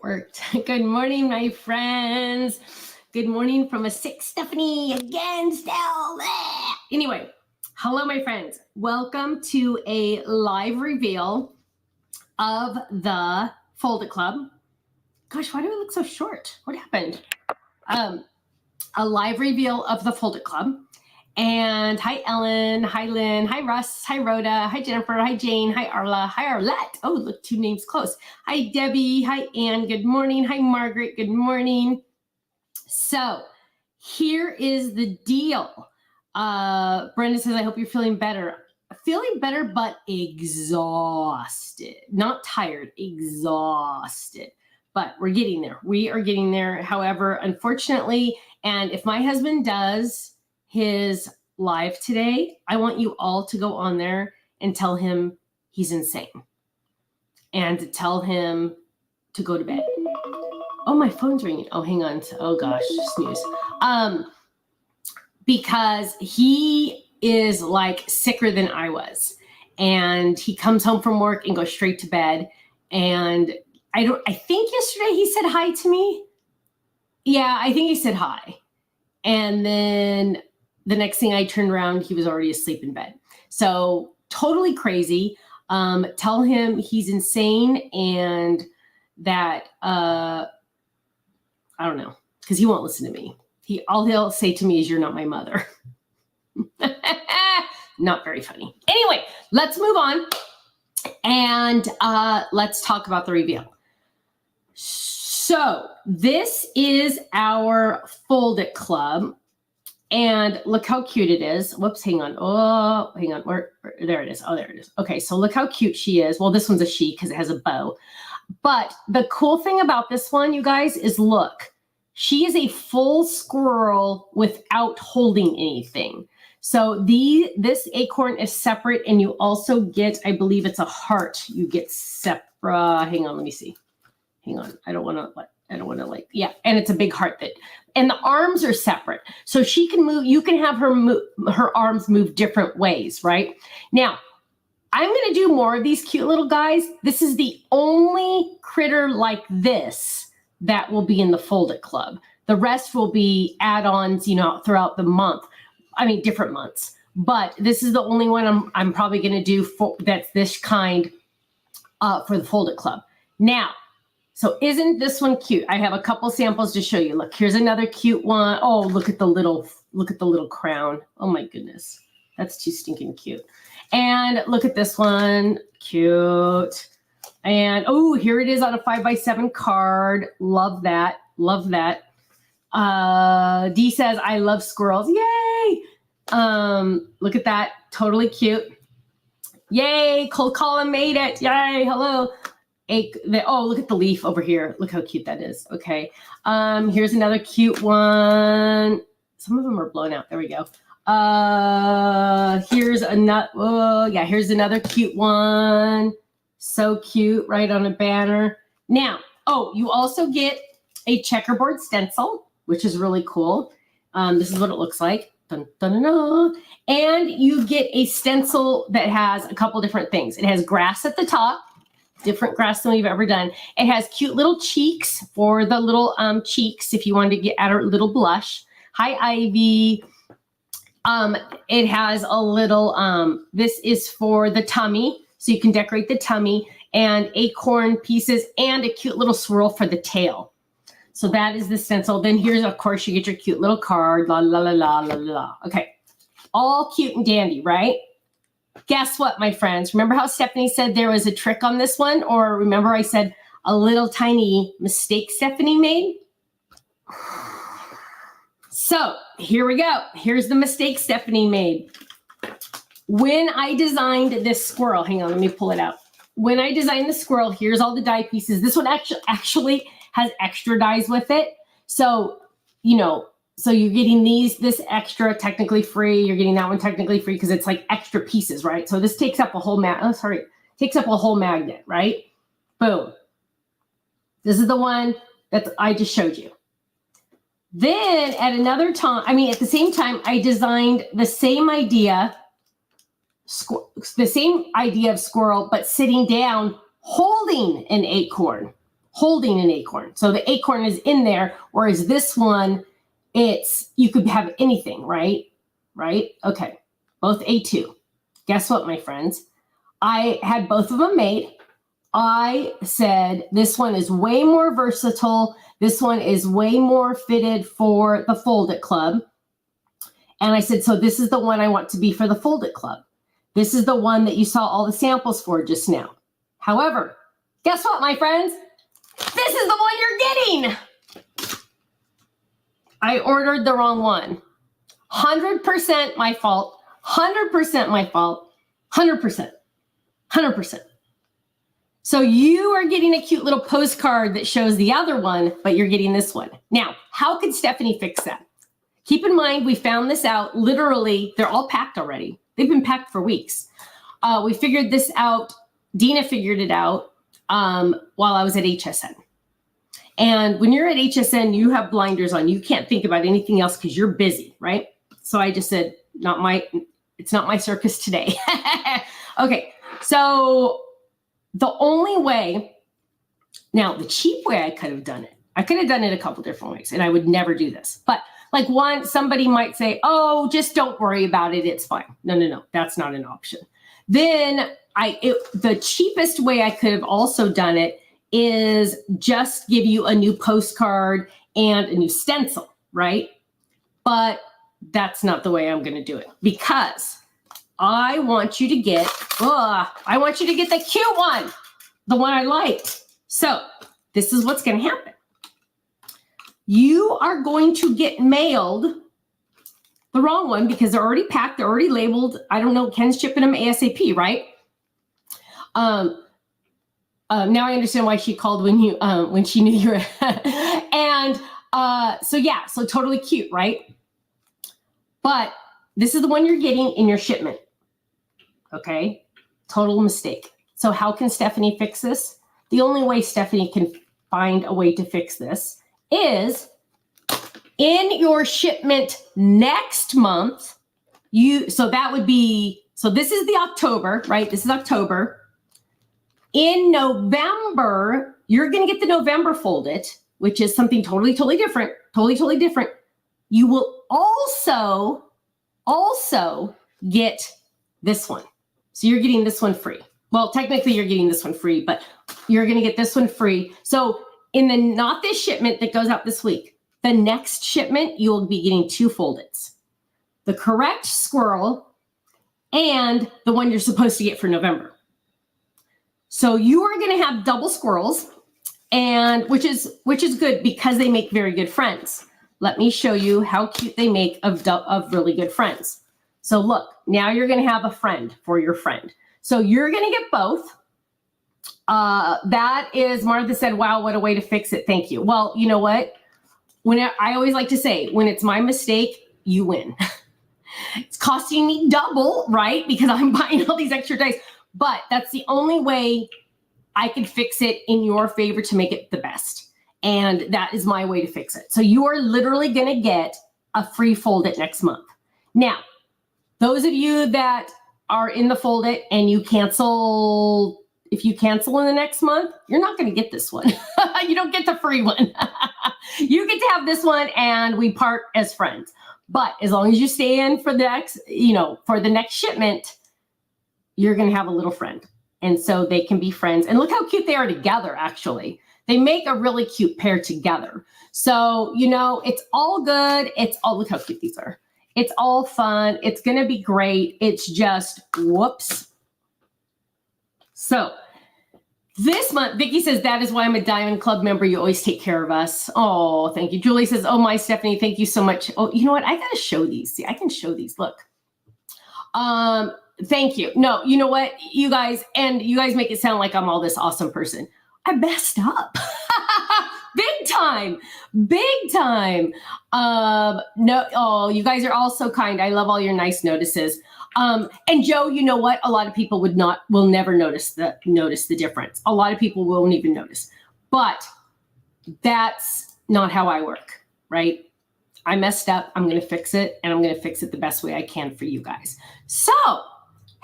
worked. Good morning, my friends. Good morning from a sick Stephanie again still. Anyway, hello, my friends. Welcome to a live reveal of the Fold It Club. Gosh, why do I look so short? What happened? A live reveal of the Fold It Club. And hi, Ellen. Hi, Lynn. Hi, Russ. Hi, Rhoda. Hi, Jennifer. Hi, Jane. Hi, Arla. Hi, Arlette. Oh, look, two names close. Hi, Debbie. Hi, Ann. Good morning. Hi, Margaret. Good morning. So here is the deal. Brenda says, I hope you're feeling better. Feeling better, but exhausted. Not tired, exhausted. But we're getting there. We are getting there. However, unfortunately, and if my husband does his live today, I want you all to go on there and tell him he's insane and to tell him to go to bed. Oh, my phone's ringing. Oh, hang on. Oh gosh, snooze. Because he is like sicker than I was, and he comes home from work and goes straight to bed. And I think yesterday he said hi to me. Yeah, I think he said hi. And then the next thing I turned around, he was already asleep in bed. So totally crazy. Tell him he's insane and that, I don't know, because he won't listen to me. All he'll say to me is, you're not my mother. Not very funny. Anyway, let's move on and let's talk about the reveal. So this is our Fold It Club. And look how cute it is. Whoops, hang on. Oh, hang on. Where there it is. Oh, there it is. Okay, so look how cute she is. Well, this one's a she because it has a bow. But the cool thing about this one, you guys, is look. She is a full squirrel without holding anything. So this acorn is separate, and you also get, I believe it's a heart. You get separate. Hang on, let me see. Hang on. I don't want to yeah. And it's a big heart and the arms are separate. So she can move, you can have her arms move different ways, right? Now, I'm going to do more of these cute little guys. This is the only critter like this that will be in the Fold It Club. The rest will be add-ons, throughout the month. I mean, different months. But this is the only one I'm probably going to do that's this kind for the Fold It Club. Now, so isn't this one cute? I have a couple samples to show you. Look, here's another cute one. Oh, look at the little crown. Oh my goodness. That's too stinking cute. And look at this one. Cute. And oh, here it is on a 5x7 card. Love that. Love that. Dee says, I love squirrels. Yay. Look at that. Totally cute. Yay. Cold Colin made it. Yay. Hello. Oh, look at the leaf over here. Look how cute that is. Okay. Here's another cute one. Some of them are blown out. There we go. Here's another. Oh, yeah. Here's another cute one. So cute, right on a banner. Now, oh, you also get a checkerboard stencil, which is really cool. This is what it looks like. Dun, dun, dun, dun. And you get a stencil that has a couple different things. It has grass at the top. Different grass than we've ever done. It has cute little cheeks for the little cheeks if you wanted to add a little blush. Hi, Ivy. It has a little, this is for the tummy, so you can decorate the tummy, and acorn pieces, and a cute little swirl for the tail. So that is the stencil. Then here's, of course, you get your cute little card. La, la, la, la, la, la. Okay. All cute and dandy, right? Guess what, my friends? Remember how Stephanie said there was a trick on this one? Or remember I said a little tiny mistake Stephanie made? So here we go. Here's the mistake Stephanie made. When I designed this squirrel, hang on, let me pull it out. When I designed the squirrel, here's all the die pieces. This one actually has extra dies with it. So, so you're getting this extra technically free. You're getting that one technically free because it's like extra pieces, right? So this takes up a whole takes up a whole magnet, right? Boom. This is the one that I just showed you. Then at another time, at the same time, I designed the same idea of squirrel, but sitting down, holding an acorn. holding an acorn. So the acorn is in there, whereas this one, you could have anything, right? Right? Okay, both A2. Guess what, my friends? I had both of them made. I said, this one is way more versatile. This one is way more fitted for the Fold It Club. And I said, so this is the one I want to be for the Fold It Club. This is the one that you saw all the samples for just now. However, guess what, my friends? This is the one you're getting. I ordered the wrong one. 100% my fault. 100% my fault. 100%. 100%. So you are getting a cute little postcard that shows the other one, but you're getting this one. Now, how could Stephanie fix that? Keep in mind, we found this out literally, they're all packed already. They've been packed for weeks. We figured this out. Dina figured it out while I was at HSN. And when you're at HSN, you have blinders on. You can't think about anything else because you're busy, right? So I just said, it's not my circus today. Okay, so the only way, now the cheap way I could have done it, I could have done it a couple different ways, and I would never do this. But like somebody might say, oh, just don't worry about it, it's fine. No, that's not an option. Then the cheapest way I could have also done it is just give you a new postcard and a new stencil, right? But that's not the way I'm going to do it, because I want you to get the cute one, the one I liked. So this is what's going to happen. You are going to get mailed the wrong one because they're already packed, they're already labeled. I don't know, Ken's shipping them ASAP, right? Now I understand why she called when she knew you were. And so totally cute, right? But this is the one you're getting in your shipment. Okay, total mistake. So how can Stephanie fix this? The only way Stephanie can find a way to fix this is in your shipment next month. So this is the October, right? This is October. In November, you're going to get the November Fold It, which is something totally different, totally different. You will also get this one. So you're getting this one free. Well, technically you're getting this one free, but you're going to get this one free. So not this shipment that goes out this week, the next shipment, you'll be getting 2 Fold-Its. The correct squirrel and the one you're supposed to get for November. So you are going to have double squirrels, and which is good because they make very good friends. Let me show you how cute they make of really good friends. So look, now you're going to have a friend for your friend. So you're going to get both. That is, Martha said, wow, what a way to fix it. Thank you. Well, you know what? I always like to say, when it's my mistake, you win. It's costing me double, right? Because I'm buying all these extra dice. But that's the only way I can fix it in your favor to make it the best. And that is my way to fix it. So you are literally going to get a free Fold It next month. Now, those of you that are in the Fold It and you cancel, if you cancel in the next month, you're not going to get this one. You don't get the free one. You get to have this one and we part as friends. But as long as you stay in for the next shipment, you're going to have a little friend. And so they can be friends. And look how cute they are together, actually. They make a really cute pair together. So, it's all good. Look how cute these are. It's all fun. It's going to be great. It's just, whoops. So this month, Vicki says, that is why I'm a Diamond Club member. You always take care of us. Oh, thank you. Julie says, oh, my Stephanie, thank you so much. Oh, you know what? I got to show these. See, I can show these. Look. Thank you. No, you know what, you guys make it sound like I'm all this awesome person. I messed up. Big time. You guys are all so kind. I love all your nice notices. And Joe, you know what? A lot of people will never notice the difference. A lot of people won't even notice. But that's not how I work, right? I messed up. I'm going to fix it, and I'm going to fix it the best way I can for you guys. So,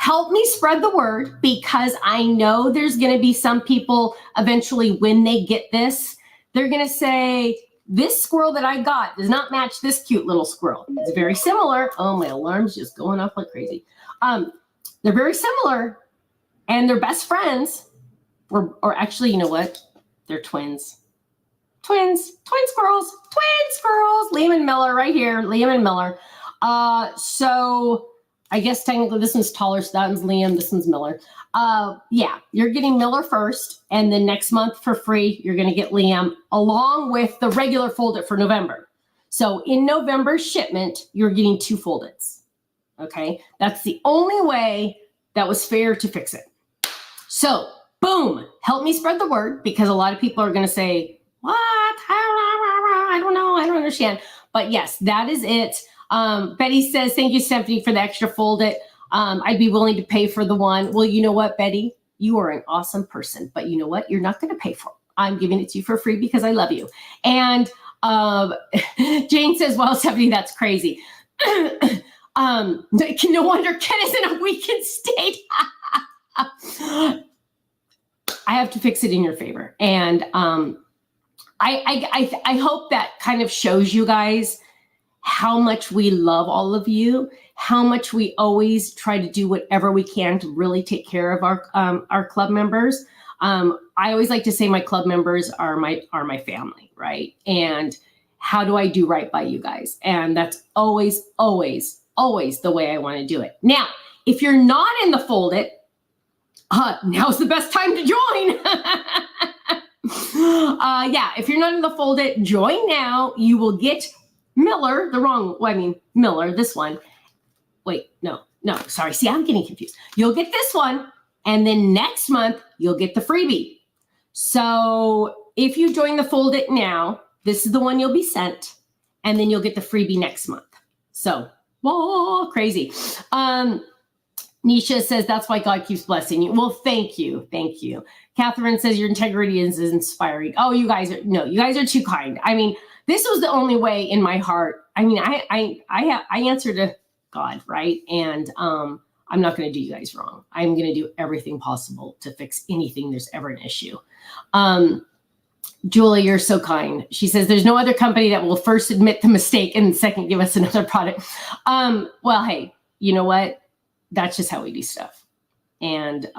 help me spread the word, because I know there's going to be some people eventually when they get this, they're going to say, this squirrel that I got does not match this cute little squirrel. It's very similar. Oh, my alarm's just going off like crazy. They're very similar, and they're best friends. Or actually, you know what? They're twins. Twin squirrels. Liam and Miller right here. Liam and Miller. So I guess technically this one's taller, so that one's Liam, this one's Miller. Yeah, you're getting Miller first, and then next month for free, you're going to get Liam along with the regular fold-it for November. So in November's shipment, you're getting 2 fold-its. Okay, that's the only way that was fair to fix it. So boom, help me spread the word, because a lot of people are going to say, what? I don't know. I don't understand. But yes, that is it. Betty says, thank you, Stephanie, for the extra fold-it. I'd be willing to pay for the one. Well, you know what, Betty? You are an awesome person. But you know what? You're not going to pay for it. I'm giving it to you for free because I love you. And Jane says, well, Stephanie, that's crazy. No wonder Ken is in a weakened state. I have to fix it in your favor. And I hope that kind of shows you guys how much we love all of you, how much we always try to do whatever we can to really take care of our club members. I always like to say my club members are my family, right? And how do I do right by you guys? And that's always the way I want to do it. Now, if you're not in the fold-it, now's the best time to join. Yeah, if you're not in the fold-it, join now. You will get Miller, Miller, this one. Wait, no, sorry. See, I'm getting confused. You'll get this one, and then next month, you'll get the freebie. So if you join the fold-it now, this is the one you'll be sent, and then you'll get the freebie next month. So, whoa, crazy. Nisha says, that's why God keeps blessing you. Well, thank you. Catherine says, your integrity is inspiring. Oh, you guys are too kind. I mean, this was the only way in my heart. I mean, I answer to God, right? And I'm not going to do you guys wrong. I'm going to do everything possible to fix anything there's ever an issue. Julie, you're so kind. She says, there's no other company that will first admit the mistake and second give us another product. Well, hey, you know what? That's just how we do stuff. And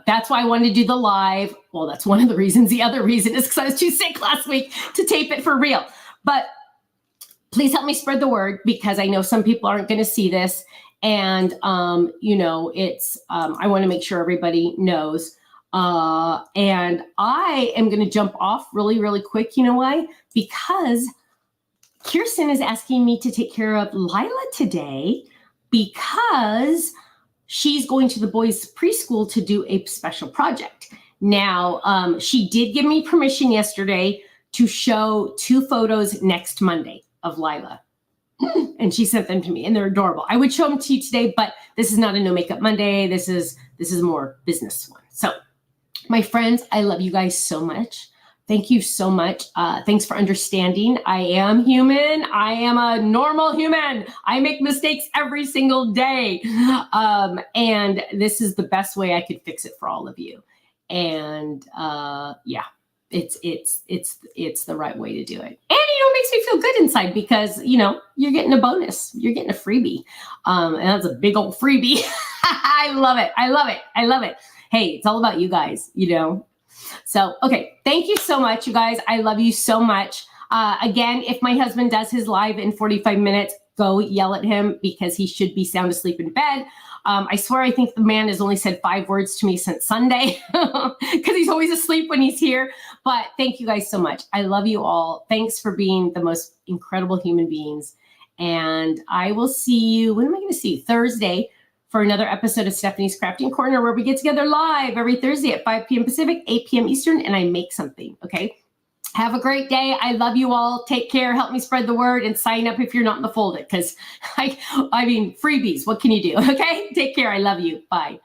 that's why I wanted to do the live. Well, that's one of the reasons. The other reason is because I was too sick last week to tape it for real. But please help me spread the word, because I know some people aren't going to see this. And, it's, I want to make sure everybody knows. And I am going to jump off really, really quick. You know why? Because Kirsten is asking me to take care of Lila today, because she's going to the boys' preschool to do a special project. Now, she did give me permission yesterday to show 2 photos next Monday of Lila. And she sent them to me, and they're adorable. I would show them to you today, but this is not a No Makeup Monday. This is a more business one. So, my friends, I love you guys so much. Thank you so much. Thanks for understanding. I am human. I am a normal human. I make mistakes every single day. And this is the best way I could fix it for all of you. And yeah, it's the right way to do it. And, it makes me feel good inside, because, you're getting a bonus. You're getting a freebie. And that's a big old freebie. I love it. Hey, it's all about you guys, So, okay. Thank you so much, you guys. I love you so much. Again, if my husband does his live in 45 minutes, go yell at him, because he should be sound asleep in bed. I swear, I think the man has only said 5 words to me since Sunday, because he's always asleep when he's here. But thank you guys so much. I love you all. Thanks for being the most incredible human beings. And I will see you. When am I going to see you? Thursday, for another episode of Stephanie's Crafting Corner, where we get together live every Thursday at 5 p.m. Pacific, 8 p.m. Eastern, and I make something, okay? Have a great day. I love you all. Take care. Help me spread the word, and sign up if you're not in the fold-it, because, freebies, what can you do, okay? Take care. I love you. Bye.